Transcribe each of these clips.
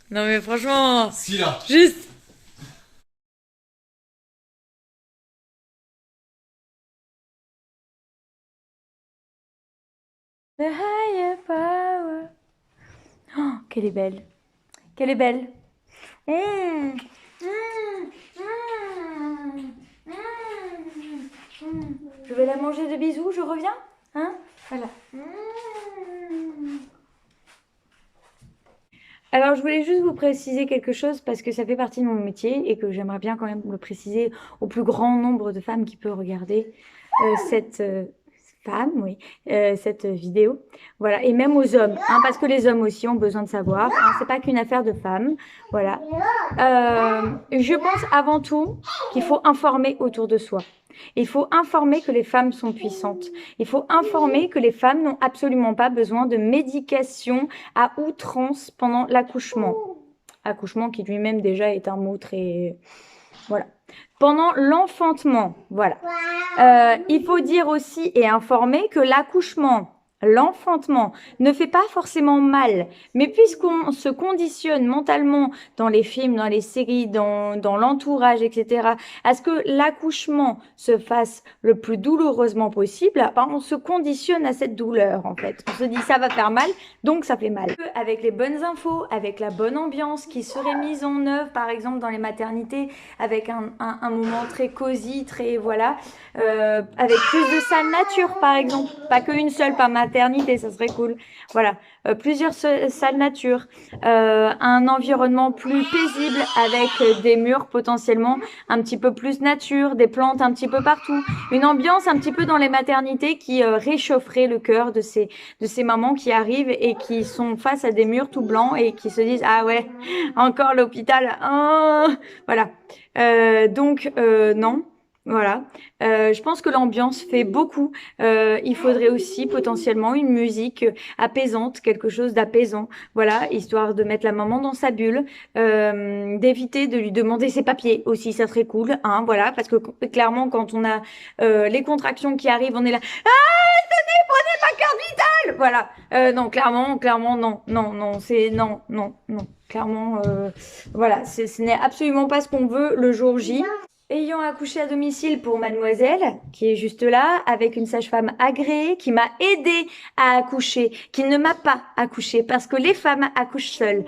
Non mais franchement, Si là. juste. The higher power. Oh, qu'elle est belle. Qu'elle est belle. Mmh, mmh, mmh, mmh. Je vais la manger de bisous, je reviens. Hein? Voilà. Alors, je voulais juste vous préciser quelque chose parce que ça fait partie de mon métier et que j'aimerais bien quand même le préciser au plus grand nombre de femmes qui peut regarder cette femme, oui, cette vidéo. Voilà, et même aux hommes, hein, parce que les hommes aussi ont besoin de savoir. Hein, c'est pas qu'une affaire de femmes. Voilà. Je pense avant tout qu'il faut informer autour de soi. Il faut informer que les femmes sont puissantes. Il faut informer que les femmes n'ont absolument pas besoin de médication à outrance pendant l'accouchement. Accouchement qui lui-même déjà est un mot très... Voilà. Pendant l'enfantement, voilà. Il faut dire aussi et informer que l'accouchement, l'enfantement ne fait pas forcément mal. Mais puisqu'on se conditionne mentalement dans les films, dans les séries, dans l'entourage, etc., à ce que l'accouchement se fasse le plus douloureusement possible, ben on se conditionne à cette douleur, en fait. On se dit ça va faire mal, donc ça fait mal. Avec les bonnes infos, avec la bonne ambiance qui serait mise en œuvre, par exemple dans les maternités, avec un moment très cosy, très voilà, avec plus de salles nature par exemple, pas qu'une seule par maternité, ça serait cool. Voilà, plusieurs salles nature, un environnement plus paisible avec des murs potentiellement un petit peu plus nature, des plantes un petit peu partout, une ambiance un petit peu dans les maternités qui réchaufferait le cœur de ces mamans qui arrivent et qui sont face à des murs tout blancs et qui se disent ah ouais encore l'hôpital, oh voilà. Non, voilà. Je pense que l'ambiance fait beaucoup. Il faudrait aussi potentiellement une musique apaisante, quelque chose d'apaisant, voilà, histoire de mettre la maman dans sa bulle, d'éviter de lui demander ses papiers aussi, ça serait cool, hein, voilà, parce que clairement quand on a les contractions qui arrivent, on est là, ah, tenez, prenez ma carte vitale, voilà. Non, clairement, non, non, non, c'est non, non, non. Clairement, voilà, ce n'est absolument pas ce qu'on veut le jour J. Ayant accouché à domicile pour mademoiselle, qui est juste là, avec une sage-femme agréée, qui m'a aidée à accoucher, qui ne m'a pas accouché, parce que les femmes accouchent seules.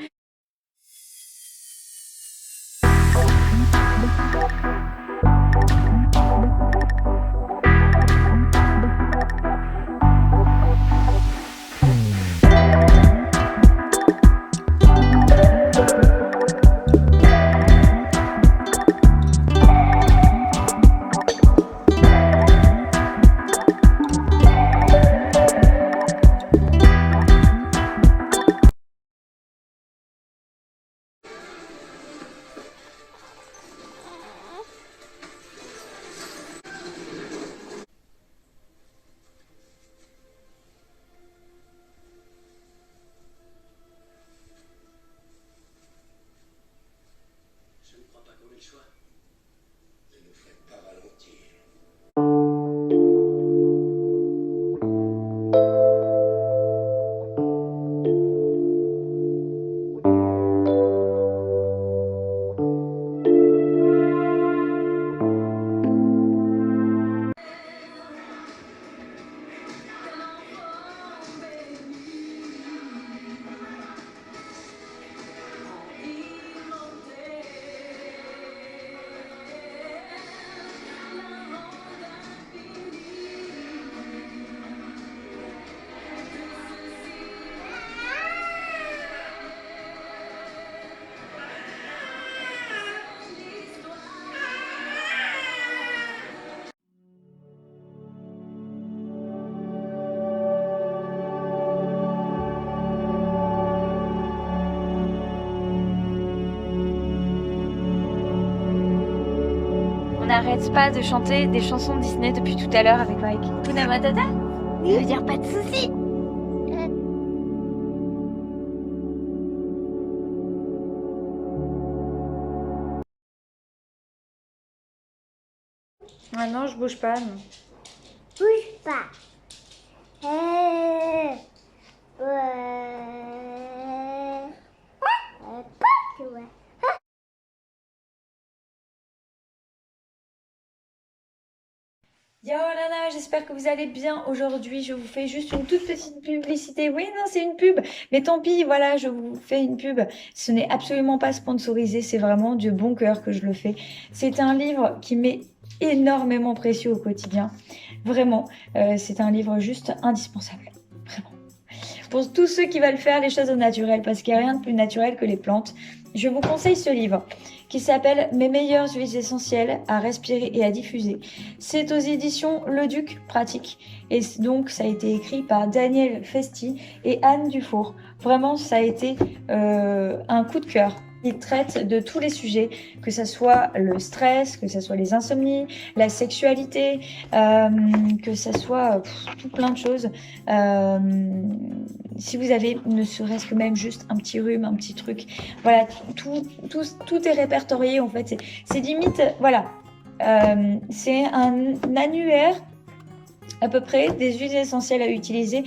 Je ne crois pas qu'on ait le choix. Ne nous faites pas ralentir. On n'arrête pas de chanter des chansons Disney depuis tout à l'heure avec Mike. Hakuna Matata? Ça veut dire pas de soucis. Ah non, je bouge pas. Non. Bouge pas. Ouais. j'espère que vous allez bien. Aujourd'hui, je vous fais juste une toute petite publicité. Oui, non, c'est une pub, mais tant pis, voilà, je vous fais une pub. Ce n'est absolument pas sponsorisé, c'est vraiment du bon cœur que je le fais. C'est un livre qui m'est énormément précieux au quotidien. Vraiment, c'est un livre juste indispensable. Vraiment. Pour tous ceux qui veulent faire les choses au naturel, parce qu'il n'y a rien de plus naturel que les plantes, je vous conseille ce livre qui s'appelle Mes meilleures huiles essentielles à respirer et à diffuser. C'est aux éditions Le Duc Pratique. Et donc, ça a été écrit par Daniel Festi et Anne Dufour. Vraiment, ça a été un coup de cœur. Il traite de tous les sujets, que ce soit le stress, que ce soit les insomnies, la sexualité, que ce soit tout plein de choses. Si vous avez ne serait-ce que même juste un petit rhume, un petit truc, voilà, tout est répertorié en fait. C'est limite, voilà, c'est un annuaire à peu près des huiles essentielles à utiliser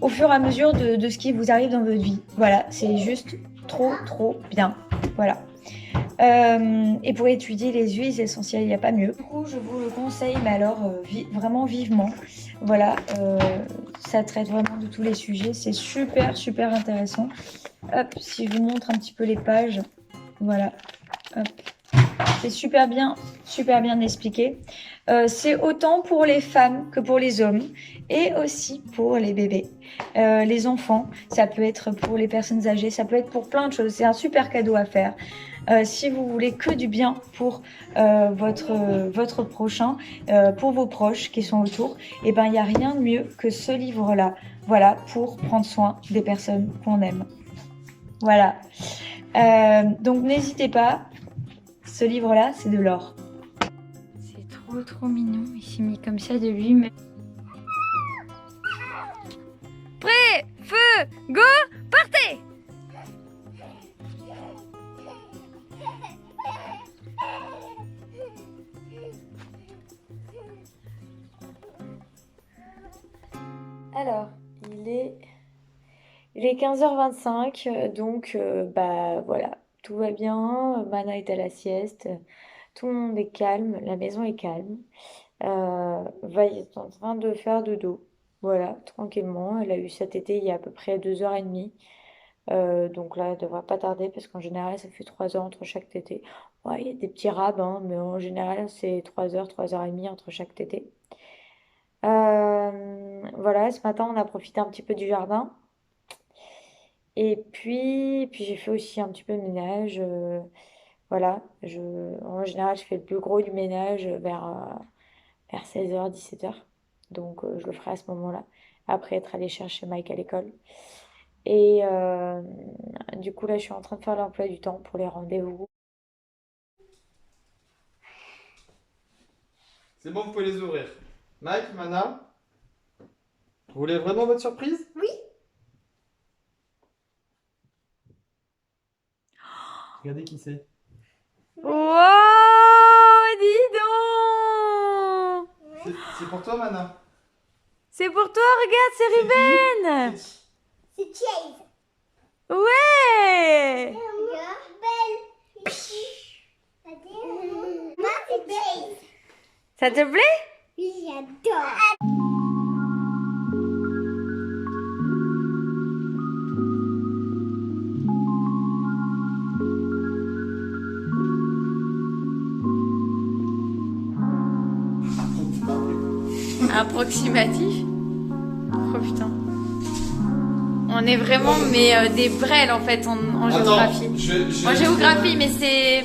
au fur et à mesure de ce qui vous arrive dans votre vie. Voilà, c'est juste trop bien. Voilà. Et pour étudier les huiles essentielles, il n'y a pas mieux. Du coup, je vous le conseille, mais alors vraiment vivement. Voilà, ça traite vraiment de tous les sujets. C'est super intéressant. Hop, si je vous montre un petit peu les pages, voilà. Hop. C'est super bien expliqué. C'est autant pour les femmes que pour les hommes et aussi pour les bébés, les enfants. Ça peut être pour les personnes âgées, ça peut être pour plein de choses. C'est un super cadeau à faire. Si vous voulez que du bien pour votre prochain, pour vos proches qui sont autour, et ben il n'y a rien de mieux que ce livre-là. Voilà, pour prendre soin des personnes qu'on aime. Voilà. Donc n'hésitez pas. Ce livre-là, c'est de l'or. C'est trop mignon. Il s'est mis comme ça de lui-même. Prêt, feu, go, partez! Alors, il est 15h25, donc bah voilà. Tout va bien, Mana est à la sieste, tout le monde est calme, la maison est calme. Va est en train de faire dodo, voilà, tranquillement. Elle a eu cet été il y a à peu près 2h30. Donc là, elle devrait pas tarder parce qu'en général, ça fait 3 heures entre chaque tété. Ouais, il y a des petits rabs, hein, mais en général, c'est 3 heures, 3h30 entre chaque tété. Voilà, ce matin, on a profité un petit peu du jardin. Et puis j'ai fait aussi un petit peu de ménage. Voilà, en général, je fais le plus gros du ménage vers 16h, 17h. Donc, je le ferai à ce moment-là, après être allée chercher Mike à l'école. Et du coup, là, je suis en train de faire l'emploi du temps pour les rendez-vous. C'est bon, vous pouvez les ouvrir. Mike, Mana, vous voulez vraiment votre surprise? Oui. Regardez qui c'est. Wow, dis donc! C'est pour toi, Mana. C'est pour toi, regarde, c'est Ruben! C'est Chase. Ouais! Belle. Moi, c'est Chase. Ça te plaît? Oui, j'adore. Approximatif? Oh putain. On est vraiment mais des brels en fait en géographie. Attends, En géographie, mais c'est